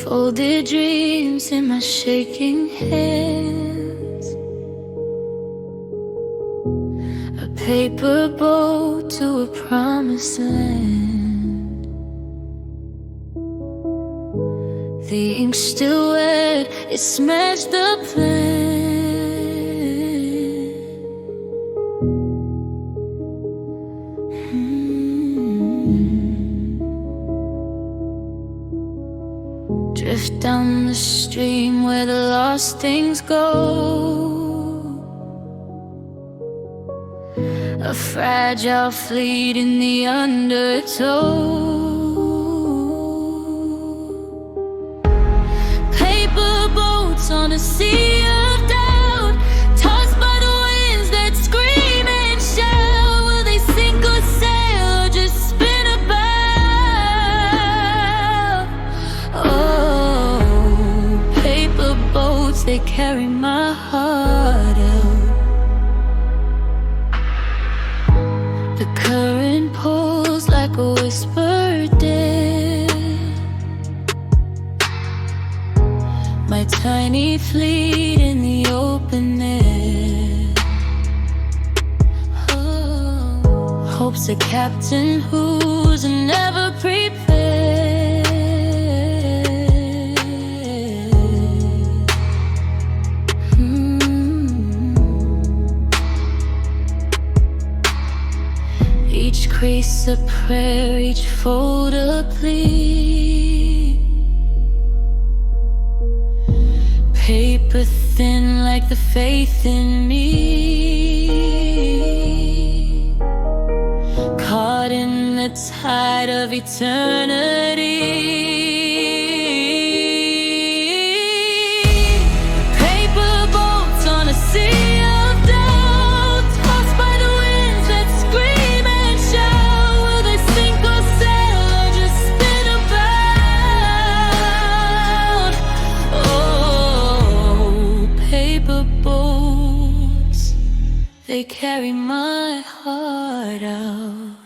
Folded dreams in my shaking hands, a paper boat to a promised land. The ink's still wet, it smashed the plan. Drift down the stream where the lost things go, a fragile fleet in the undertow. Paper boats on a sea of doubt, tossed by the winds that scream and shout. Will they sink or sail or just spin about? Oh, paper boats, they carry my heart out. The current pulls like a whispered death. My tiny fleet in the open air. Oh, hope's a captain who's never prepared. Each crease a prayer, each fold a plea. Paper thin like the faith in me, caught in the tide of eternity. Paper boats on a sea of doubt, tossed by the winds that scream and shout. Will they sink or sail or just spin about? Oh, paper boats, they carry my heart out.